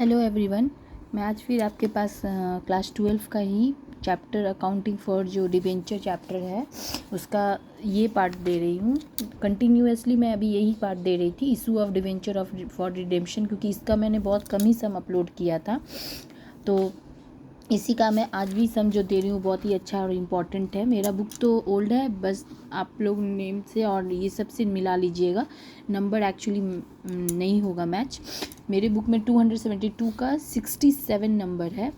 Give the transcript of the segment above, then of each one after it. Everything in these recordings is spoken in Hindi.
Hello everyone. मैं आज फिर आपके पास क्लास 12 का ही चैप्टर अकाउंटिंग फॉर जो डिबेंचर चैप्टर है उसका ये पार्ट दे रही हूँ। कंटिन्यूअसली मैं अभी यही पार्ट दे रही थी, issue of debenture of for redemption, क्योंकि इसका मैंने बहुत कम ही सम अपलोड किया था। तो इसी का मैं आज भी सम जो दे रही हूँ बहुत ही अच्छा और इम्पॉर्टेंट है। मेरा बुक तो ओल्ड है, बस आप लोग नेम से और ये सब से मिला लीजिएगा, नंबर एक्चुअली नहीं होगा मैच। मेरे बुक में 272 का 67 नंबर है।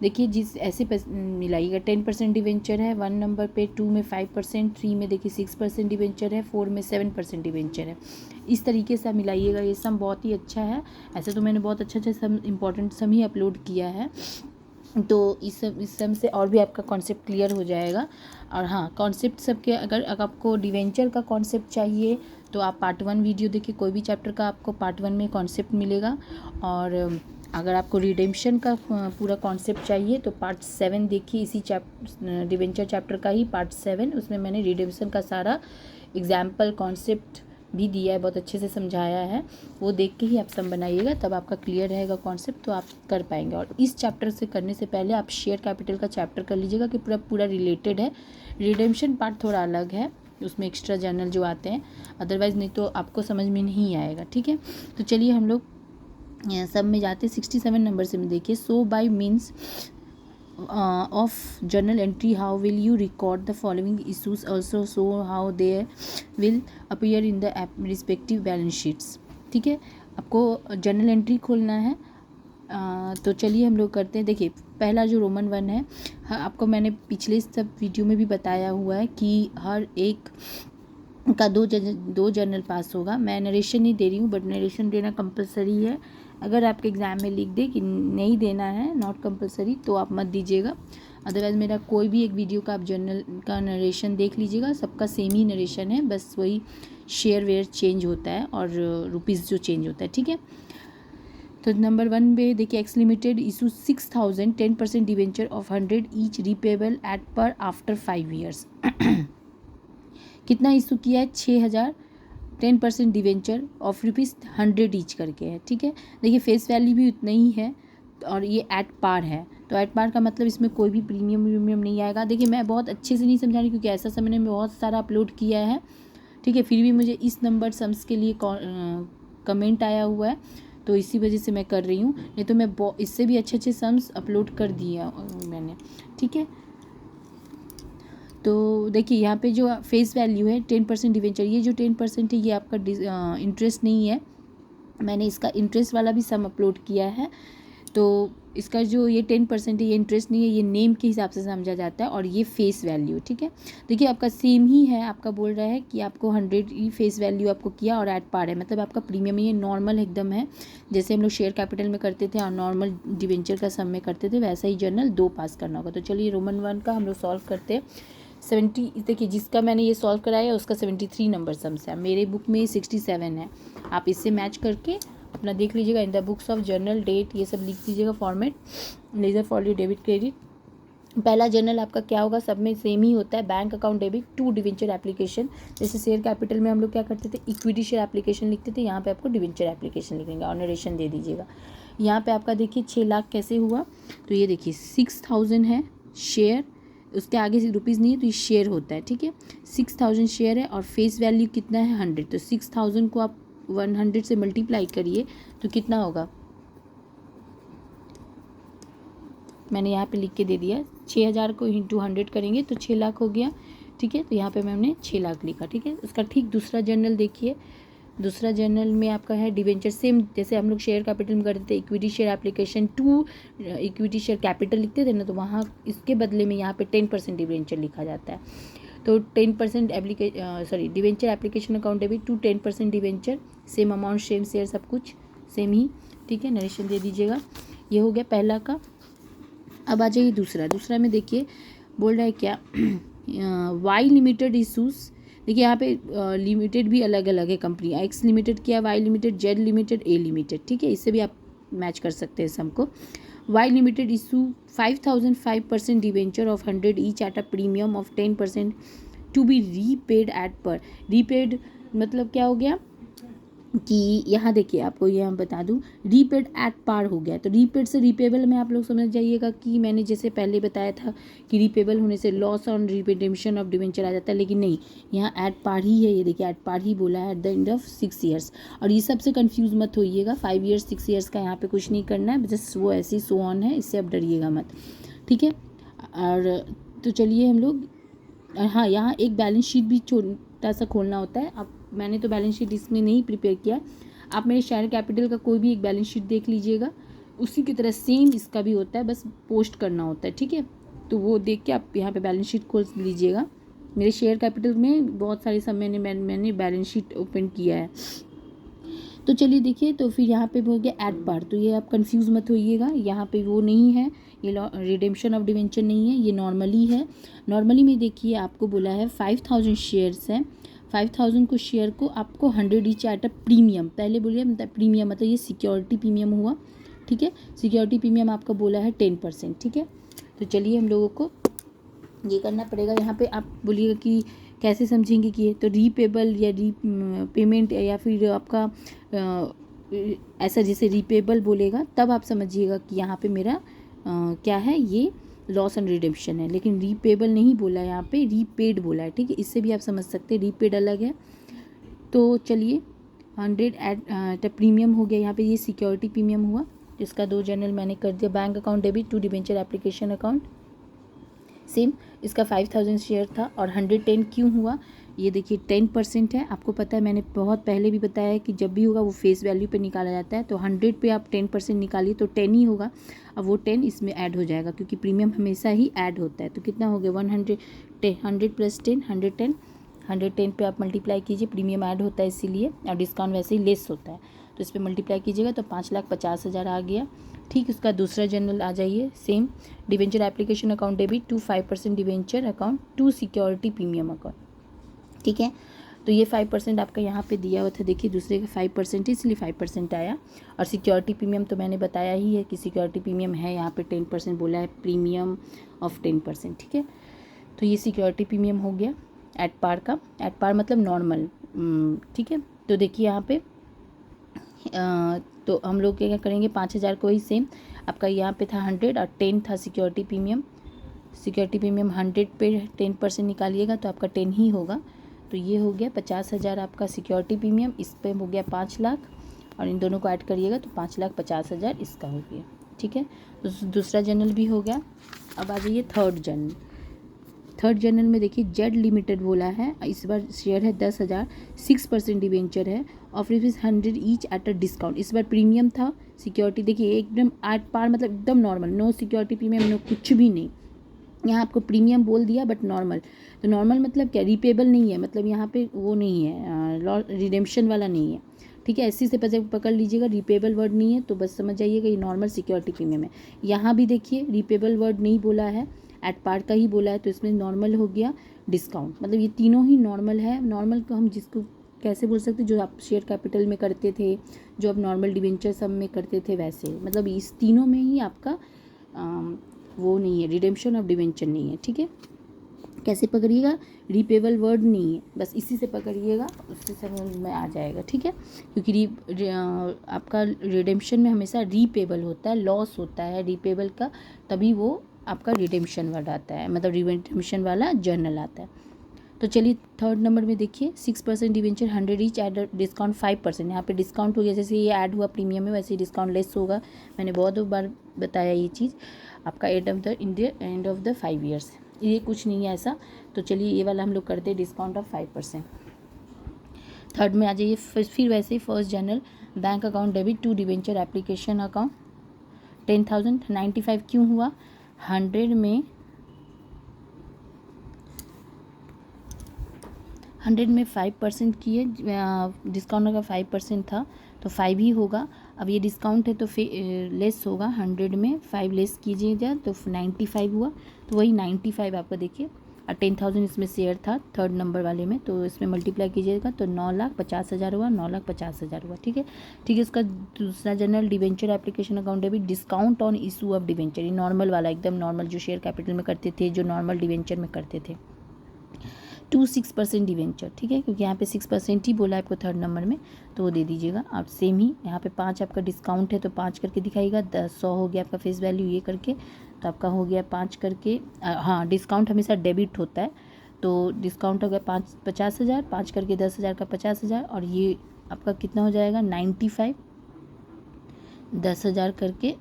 देखिए जिस ऐसे मिलाइएगा, 10% डिवेंचर है 1 नंबर पे, 2 में 5%, 3 में देखिए 6% डिवेंचर है, 4 में 7% डिवेंचर है। इस तरीके से आप मिलाइएगा, ये सम बहुत ही अच्छा है। ऐसे तो मैंने बहुत अच्छा सम इम्पॉर्टेंट सम ही अपलोड किया है, तो इस सम से और भी आपका कॉन्सेप्ट क्लियर हो जाएगा। और हाँ, कॉन्सेप्ट सबके अगर आपको डिवेंचर का कॉन्सेप्ट चाहिए तो आप पार्ट 1 वीडियो देखिए, कोई भी चैप्टर का आपको पार्ट 1 में कॉन्सेप्ट मिलेगा। और अगर आपको रिडेम्पशन का पूरा कॉन्सेप्ट चाहिए तो पार्ट 7 देखिए, इसी डिवेंचर चैप्टर का ही पार्ट 7, उसमें मैंने रिडेम्पशन का सारा एग्जाम्पल कॉन्सेप्ट भी दिया है, बहुत अच्छे से समझाया है। वो देख के ही आप सम बनाइएगा, तब आपका क्लियर रहेगा कॉन्सेप्ट, तो आप कर पाएंगे। और इस चैप्टर से करने से पहले आप शेयर कैपिटल का चैप्टर कर लीजिएगा कि पूरा रिलेटेड है। रिडेम्पशन पार्ट थोड़ा अलग है, उसमें एक्स्ट्रा जर्नल जो आते हैं, अदरवाइज़ नहीं तो आपको समझ में नहीं आएगा। ठीक है, तो चलिए हम लोग सब में जाते। 67 नंबर से में देखिए, so by means of journal entry how will you record the following issues, also so how they will appear in the respective balance sheets। ठीक है, आपको जर्नल एंट्री खोलना है। तो चलिए हम लोग करते हैं। देखिए पहला जो रोमन 1 है, आपको मैंने पिछले सब वीडियो में भी बताया हुआ है कि हर एक का दो जर्नल पास होगा। मैं नरेशन नहीं दे रही हूँ, बट नरेशन देना कंपलसरी है। अगर आपके एग्ज़ाम में लिख दे कि नहीं देना है, नॉट कंपलसरी, तो आप मत दीजिएगा। अदरवाइज़ मेरा कोई भी एक वीडियो का आप जर्नल का नरेशन देख लीजिएगा, सबका सेम ही नरेशन है, बस वही शेयर वेयर चेंज होता है और रुपीज़ जो चेंज होता है। ठीक है, तो नंबर 1 पे देखिए, X limited issue 6000 10% debenture of 100 each repayable at par after 5 years. कितना इशू किया है? 6000, 10% डिवेंचर ऑफ ₹100 ईच करके है। ठीक है, देखिए फेस वैल्यू भी उतना ही है और ये एट पार है, तो एट पार का मतलब इसमें कोई भी प्रीमियम नहीं आएगा। देखिए मैं बहुत अच्छे से नहीं समझा रही क्योंकि ऐसा समय में बहुत सारा अपलोड किया है। ठीक है, फिर भी मुझे इस नंबर सम्स के लिए कमेंट आया हुआ है, तो इसी वजह से मैं कर रही हूँ, नहीं तो मैं इससे भी अच्छे सम्स अपलोड कर दिया मैंने। ठीक है, तो देखिए यहाँ पे जो फेस वैल्यू है 10% डिवेंचर, ये जो 10% है ये आपका इंटरेस्ट नहीं है। मैंने इसका इंटरेस्ट वाला भी सम अपलोड किया है, तो इसका जो ये 10% है ये इंटरेस्ट नहीं है, ये नेम के हिसाब से समझा जाता है, और ये फेस वैल्यू। ठीक है, देखिए आपका सेम ही है, आपका बोल रहा है कि आपको 100 ही फेस वैल्यू आपको किया और एट पार है, मतलब आपका प्रीमियम ये नॉर्मल एकदम है, जैसे हम लोग शेयर कैपिटल में करते थे और नॉर्मल डिवेंचर का सम में करते थे, वैसा ही जर्नल 2 पास करना होगा। तो चलिए रोमन 1 का हम लोग सॉल्व करते हैं। 70, देखिए जिसका मैंने ये सॉल्व कराया उसका 73 नंबर सम्स है, मेरे बुक में 67 है। आप इससे मैच करके अपना देख लीजिएगा। In the books of journal date ये सब लिख दीजिएगा, format ledger for debit credit. पहला जर्नल आपका क्या होगा, सब में सेम ही होता है, bank account debit to debenture application. जैसे शेयर कैपिटल में हम लोग क्या करते थे, इक्विटी शेयर एप्लीकेशन लिखते थे, यहाँ पे आपको डिवेंचर एप्लीकेशन लिखेंगे और नरेशन दे दीजिएगा। यहाँ पे आपका देखिए 6 लाख कैसे हुआ, तो ये देखिए 6000 है शेयर, उसके आगे से रुपीज़ नहीं है तो ये शेयर होता है। ठीक है, 6000 शेयर है और फेस वैल्यू कितना है 100, तो 6000 को आप 100 से मल्टीप्लाई करिए तो कितना होगा, मैंने यहाँ पे लिख के दे दिया। 6000 को इंटू 100 करेंगे तो 6 लाख हो गया। ठीक है, तो यहाँ पे मैंने 6 लाख लिखा। ठीक है, उसका ठीक दूसरा जर्नल देखिए, दूसरा जर्नल में आपका है डिवेंचर, सेम जैसे हम लोग शेयर कैपिटल में करते थे, equity share application to equity share capital लिखते थे ना, तो वहाँ इसके बदले में यहाँ पे 10% डिवेंचर लिखा जाता है। तो 10% debenture application account debit to 10% debenture, same amount same share, सब कुछ सेम ही। ठीक है, नरेशन दे दीजिएगा। ये हो गया पहला का। अब आ जाइए दूसरा में देखिए बोल रहा है क्या, वाई लिमिटेड इशूज़। देखिए यहाँ पे लिमिटेड भी अलग अलग है कंपनी, एक्स लिमिटेड क्या, वाई लिमिटेड, जेड लिमिटेड, ए लिमिटेड। ठीक है, इससे भी आप मैच कर सकते हैं सबको। Y limited issue 5000 5% debenture of 100 each at a premium of 10% to be repaid at par. Repaid मतलब क्या हो गया, कि यहाँ देखिए, आपको ये हम बता दूँ, रीपेड एट पार हो गया। तो रीपेड से रीपेबल में आप लोग समझ जाइएगा कि मैंने जैसे पहले बताया था कि रीपेबल होने से loss on redemption of debenture आ जाता है, लेकिन नहीं, यहाँ एट पार ही है। ये देखिए एट पार ही बोला है, at the end of 6 years. और ये सबसे कंफ्यूज मत होइएगा, 5 ईयर्स 6 ईयर्स का यहाँ पे कुछ नहीं करना है, जस्ट वो ऐसे ही सो ऑन है, इससे आप डरिएगा मत, ठीक है। और तो चलिए हम लोग, हाँ, यहाँ एक बैलेंस शीट भी छोटा सा खोलना होता है। अब मैंने तो बैलेंस शीट इसमें नहीं प्रिपेयर किया, आप मेरे शेयर कैपिटल का कोई भी एक बैलेंस शीट देख लीजिएगा, उसी की तरह सेम इसका भी होता है, बस पोस्ट करना होता है, ठीक है। तो वो देख के आप यहाँ पे बैलेंस शीट खोल लीजिएगा। मेरे शेयर कैपिटल में बहुत सारे समय मैंने बैलेंस शीट ओपन किया है। तो चलिए देखिए, तो फिर यहाँ पे हो गया एट पार, तो ये आप कंफ्यूज मत होइएगा, यहाँ पे वो नहीं है, ये रिडेम्पशन ऑफ डिवेंचर नहीं है, ये नॉर्मली है। नॉर्मली में देखिए आपको बोला है 5000 शेयर्स है, 5000 को शेयर को आपको 100 ईच एट अ प्रीमियम, पहले बोलिए मतलब प्रीमियम मतलब ये सिक्योरिटी प्रीमियम हुआ, ठीक है। सिक्योरिटी प्रीमियम आपका बोला है 10%, ठीक है। तो चलिए हम लोगों को ये करना पड़ेगा। यहाँ पे आप बोलिएगा कि कैसे समझेंगे कि ये तो रीपेबल या पेमेंट या फिर आपका ऐसा जैसे रीपेबल बोलेगा तब आप समझिएगा कि यहाँ पे मेरा क्या है, ये लॉस एंड रिडेम्पशन है। लेकिन रीपेबल नहीं बोला है, यहाँ पे रीपेड बोला है, ठीक है। इससे भी आप समझ सकते हैं, रीपेड अलग है। तो चलिए 100 एट प्रीमियम हो गया, यहाँ पे ये सिक्योरिटी प्रीमियम हुआ, जिसका 2 जनरल मैंने कर दिया। Bank account debit to debenture application account, same इसका 5000 शेयर था। और 110 क्यों हुआ, ये देखिए 10% है। आपको पता है, मैंने बहुत पहले भी बताया है कि जब भी होगा वो फेस वैल्यू पे निकाला जाता है, तो 100 पे आप 10% निकालिए तो 10 ही होगा। अब वो 10 इसमें ऐड हो जाएगा, क्योंकि प्रीमियम हमेशा ही ऐड होता है। तो कितना हो गया 100 प्लस 10 110, 110 पे आप मल्टीप्लाई कीजिए, प्रीमियम ऐड होता है इसीलिए, और डिस्काउंट वैसे ही लेस होता है, तो इस पर मल्टीप्लाई कीजिएगा तो 5,50,000 आ गया, ठीक। उसका दूसरा जनरल आ जाइए, same debenture application account debit to 5% debenture account to security premium account, ठीक है। तो ये 5% आपका यहाँ पे दिया हुआ था, देखिए दूसरे का 5% इसलिए 5% आया। और सिक्योरिटी प्रीमियम तो मैंने बताया ही है कि सिक्योरिटी प्रीमियम है, यहाँ पे 10% बोला है, प्रीमियम ऑफ 10%, ठीक है। तो ये सिक्योरिटी प्रीमियम हो गया एट पार का, एट पार मतलब नॉर्मल, ठीक है। तो देखिए यहाँ पे तो हम लोग क्या करेंगे, 5000 को ही सेम आपका यहाँ पे था 100 और 10 था सिक्योरिटी प्रीमियम। सिक्योरिटी प्रीमियम 100 पे 10% निकालिएगा तो आपका 10 ही होगा। तो ये हो गया 50,000 आपका सिक्योरिटी प्रीमियम, इस पे हो गया 5 लाख, और इन दोनों को ऐड करिएगा तो 5,50,000 इसका हो गया, ठीक है। तो दूसरा जनरल भी हो गया। अब आ जाइए थर्ड जनरल। थर्ड जनरल में देखिए जेड लिमिटेड बोला है, इस बार शेयर है 10,000, 6% डिवेंचर है, और फिर 100 ईच एट अ डिस्काउंट। इस बार प्रीमियम था, सिक्योरिटी देखिए एकदम एट पार मतलब एकदम normal, no security premium, no कुछ भी नहीं। यहाँ आपको प्रीमियम बोल दिया बट नॉर्मल, तो नॉर्मल मतलब क्या, रीपेबल नहीं है, मतलब यहाँ पे वो नहीं है, रिडेम्पशन वाला नहीं है, ठीक है। ऐसे से पकड़ लीजिएगा, रीपेबल वर्ड नहीं है तो बस समझ जाइएगा ये नॉर्मल सिक्योरिटी प्रीमियम है। यहाँ भी देखिए रीपेबल वर्ड नहीं बोला है, एट पार का ही बोला है, तो इसमें नॉर्मल हो गया डिस्काउंट, मतलब ये तीनों ही नॉर्मल है। नॉर्मल को हम जिसको कैसे बोल सकते, जो आप शेयर कैपिटल में करते थे, जो आप नॉर्मल डिवेंचर सब में करते थे, वैसे मतलब इस तीनों में ही आपका वो नहीं है, रिडेम्पशन ऑफ डिवेंचर नहीं है, ठीक है। कैसे पकड़िएगा, रीपेबल वर्ड नहीं है, बस इसी से पकड़िएगा, उससे समझ में आ जाएगा, ठीक है। क्योंकि आपका रिडेम्पशन में हमेशा रीपेबल होता है, लॉस होता है रीपेबल का, तभी वो आपका रिडेम्पशन वर्ड आता है, मतलब रिडेम्पशन वाला जर्नल आता है। तो चलिए थर्ड नंबर में देखिए 6% डिवेंचर 100 ईच एड डिस्काउंट 5%, यहाँ पे डिस्काउंट हो गया, जैसे ये ऐड हुआ प्रीमियम में वैसे ही डिस्काउंट लेस होगा, मैंने बहुत बार बताया ये चीज़ आपका एंड ऑफ द 5 ईयर्स, ये कुछ नहीं है ऐसा। तो चलिए ये वाला हम लोग करते हैं डिस्काउंट ऑफ 5%। थर्ड में आ जाइए, फिर वैसे ही first general bank account debit to debenture application account 10,000, 95 क्यों हुआ, 100 में 5% किए, डिस्काउंट का 5% था तो 5 ही होगा। अब ये डिस्काउंट है तो लेस होगा, 100 में 5 लेस कीजिएगा तो 95 हुआ, तो वही 95 आपका देखिए, और 10,000 इसमें शेयर था थर्ड नंबर वाले में, तो इसमें मल्टीप्लाई कीजिएगा तो 9,50,000 हुआ, 9,50,000 हुआ, ठीक है। ठीक है, इसका दूसरा general debenture application account debit discount on issue of debenture, ये नॉर्मल वाला, एकदम नॉर्मल जो शेयर कैपिटल में करते थे, जो नॉर्मल डिवेंचर में करते थे। टू 6% डिवेंचर, ठीक है, क्योंकि यहाँ पे 6% ही बोला है आपको थर्ड नंबर में, तो वो दे दीजिएगा। और सेम ही यहाँ पे 5 आपका डिस्काउंट है तो 5 करके दिखाइएगा। 100 हो गया आपका फेस वैल्यू ये करके, तो आपका हो गया 5 करके। हाँ, डिस्काउंट हमेशा डेबिट होता है, तो डिस्काउंट हो गया 50,000, 5 करके 10,000 का 50,000, और ये आपका कितना हो जाएगा 95, 10,000 करके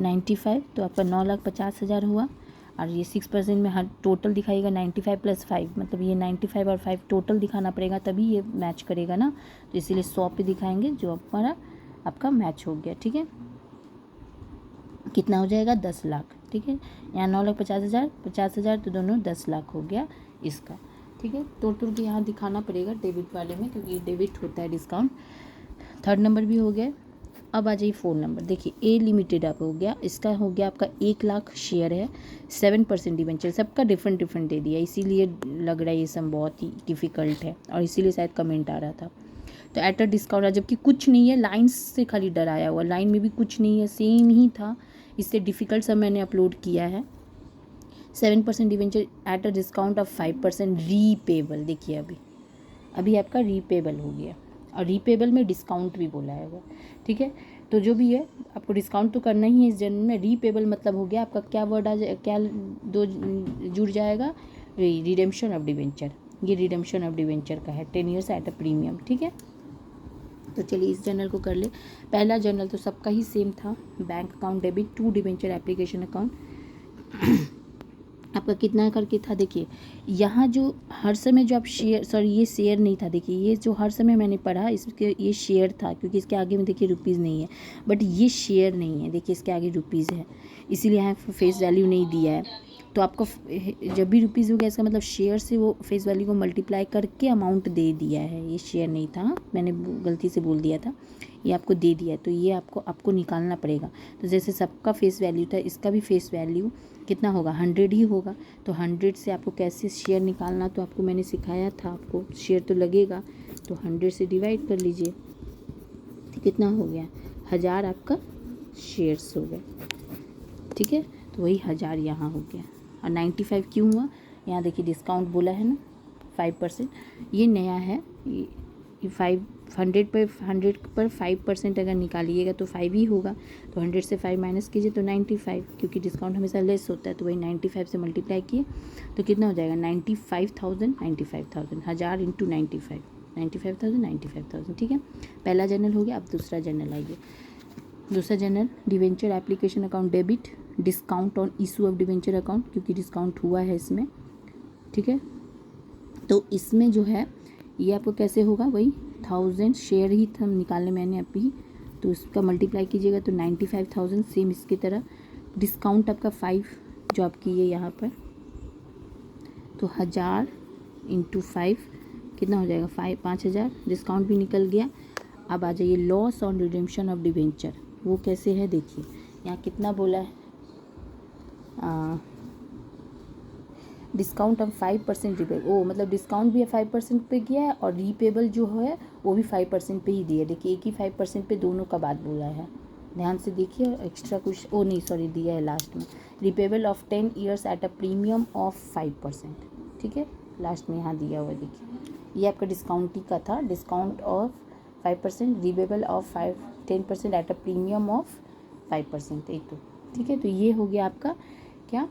95, तो आपका 9,50,000 हुआ। और ये 6% में हर टोटल दिखाएगा 95 + 5, मतलब ये 95 और 5 टोटल दिखाना पड़ेगा तभी ये मैच करेगा ना, तो इसीलिए 100 पे दिखाएंगे जो हमारा आपका मैच हो गया, ठीक है। कितना हो जाएगा 10 लाख, ठीक है। यहाँ 9,50,000, 50,000, तो दोनों 10 लाख हो गया इसका, ठीक है। टोटल के यहाँ दिखाना पड़ेगा डेबिट वाले में, क्योंकि डेबिट होता है डिस्काउंट। थर्ड नंबर भी हो गया। अब आ जाइए 4 नंबर। देखिए ए लिमिटेड आप हो गया, इसका हो गया आपका 1 लाख शेयर है, 7% डिवेंचर, सबका डिफरेंट डिफरेंट दे दिया, इसीलिए लग रहा है ये सब बहुत ही डिफ़िकल्ट है, और इसीलिए शायद कमेंट आ रहा था। तो एट अ डिस्काउंट, जबकि कुछ नहीं है, लाइन्स से खाली डराया हुआ, लाइन में भी कुछ नहीं है, सेम ही था, इससे डिफ़िकल्ट सब मैंने अपलोड किया है। 7% debenture at a discount of 5% repayable. देखिए अभी आपका रीपेबल हो गया, और रीपेबल में डिस्काउंट भी बोला है वो, ठीक है। तो जो भी है आपको डिस्काउंट तो करना ही है इस जन्म में। रीपेबल मतलब हो गया आपका क्या वर्ड क्या दो जुड़ जाएगा, रिडेम्पशन ऑफ डिवेंचर। ये रिडेम्पशन ऑफ डिवेंचर का है, 10 ईयर्स एट अ प्रीमियम, ठीक है। तो चलिए इस जर्नल को कर ले। पहला जर्नल तो सबका ही सेम था, bank account debit to debenture application account. आपका कितना करके था, देखिए यहाँ जो हर समय जो आप शेयर, सॉरी ये शेयर नहीं था, देखिए ये जो हर समय मैंने पढ़ा इसके ये शेयर था, क्योंकि इसके आगे में देखिए रुपीज़ नहीं है, बट ये शेयर नहीं है, देखिए इसके आगे रुपीज़ है, इसीलिए यहाँ फेस वैल्यू नहीं दिया है। तो आपको जब भी रुपीज़ हो गया इसका मतलब शेयर से वो फेस वैल्यू को मल्टीप्लाई करके अमाउंट दे दिया है, ये शेयर नहीं था, मैंने गलती से बोल दिया था, ये आपको दे दिया है, तो ये आपको निकालना पड़ेगा। तो जैसे सबका फेस वैल्यू था, इसका भी फेस वैल्यू कितना होगा 100 ही होगा, तो 100 से आपको कैसे शेयर निकालना तो आपको मैंने सिखाया था, आपको शेयर तो लगेगा, तो 100 से डिवाइड कर लीजिए, तो कितना हो गया 1000 आपका शेयर्स हो गए, ठीक है। तो वही 1000 यहाँ हो गया। और 95 क्यों हुआ, यहाँ देखिए डिस्काउंट बोला है ना 5%, ये नया है, ये 100 पर 5% अगर निकालिएगा तो 5 ही होगा, तो 100 से 5 माइनस कीजिए तो 95, क्योंकि डिस्काउंट हमेशा लेस होता है, तो वही 95 से मल्टीप्लाई किए तो कितना हो जाएगा 95,000, 1000 इंटू 95,000, ठीक है। पहला जर्नल हो गया। अब दूसरा जर्नल आइए। दूसरा journal debenture application account debit discount on issue of debenture account, क्योंकि डिस्काउंट हुआ है इसमें, ठीक है। तो इसमें जो है ये आपको कैसे होगा, वही 1000 शेयर ही था निकालने मैंने अभी, तो उसका मल्टीप्लाई कीजिएगा तो 95,000, सेम इसकी तरह। डिस्काउंट आपका 5 जो आपकी ये यहाँ पर, तो 1000 इंटू 5 कितना हो जाएगा 5,000, डिस्काउंट भी निकल गया। अब आ जाइए loss on redemption of debenture, वो कैसे है देखिए, यहाँ कितना बोला है, डिस्काउंट ऑफ 5% रीपेबल, ओ मतलब डिस्काउंट भी 5% पे किया है, और रीपेबल जो है वो भी 5% पे ही दिया है। देखिए एक ही 5% पे दोनों का बात बोला है, ध्यान से देखिए, एक्स्ट्रा कुछ नहीं सॉरी दिया है लास्ट में, repayable of 10 years eight a premium of 5%, ठीक है, लास्ट में यहाँ दिया हुआ है। देखिए ये आपका डिस्काउंट ही का था, discount of 5%, repayable of 10% eight a premium of 5%, एक तो ठीक है। तो ये हो गया आपका क्या,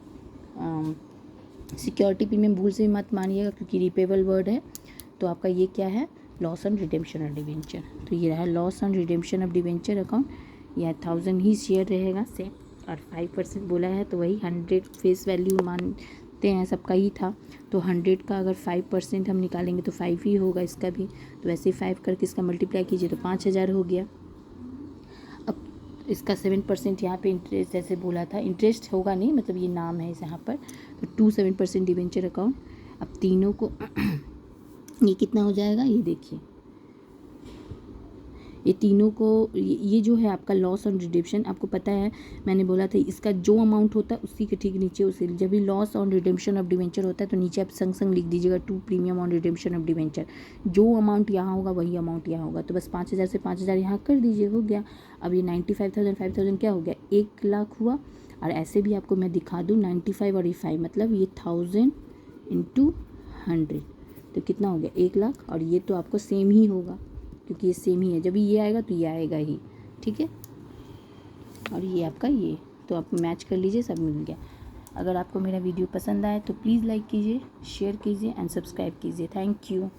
सिक्योरिटी प्रीमियम भूल से मत मानिएगा क्योंकि रिपेबल वर्ड है, तो आपका ये क्या है loss on redemption of debenture, तो ये रहा loss on redemption of debenture account, या 1000 ही शेयर रहेगा सेम, और 5% बोला है तो वही 100 फेस वैल्यू मानते हैं, सबका ही था, तो 100 का अगर 5% हम निकालेंगे तो 5 ही होगा इसका भी, तो वैसे ही 5 करके इसका मल्टीप्लाई कीजिए तो 5000 हो गया। अब इसका 7% यहाँ पे इंटरेस्ट जैसे बोला था, इंटरेस्ट होगा नहीं, मतलब ये नाम है इस यहाँ पर, तो 7% डिवेंचर अकाउंट। अब तीनों को ये कितना हो जाएगा, ये देखिए ये तीनों को, ये जो है आपका लॉस ऑन रिडेम्पशन, आपको पता है मैंने बोला था इसका जो अमाउंट होता है उसी के ठीक नीचे उसे, जब भी loss on redemption of debenture होता है तो नीचे आप संग संग लिख दीजिएगा 2 premium on redemption of debenture, जो अमाउंट यहाँ होगा वही अमाउंट यहाँ होगा, तो बस 5000 से 5000 यहाँ कर दीजिए, हो गया। अब ये 95,000 5000 क्या हो गया 1 लाख हुआ, और ऐसे भी आपको मैं दिखा दूँ 95 और 5 मतलब ये 1000 इंटू 100 तो कितना हो गया 1,00,000। और ये तो आपको सेम ही होगा क्योंकि ये सेम ही है, जब ये आएगा तो ये आएगा ही, ठीक है। और ये आपका ये, तो आप मैच कर लीजिए, सब मिल गया। अगर आपको मेरा वीडियो पसंद आए तो प्लीज़ लाइक कीजिए, शेयर कीजिए एंड सब्सक्राइब कीजिए। Thank you.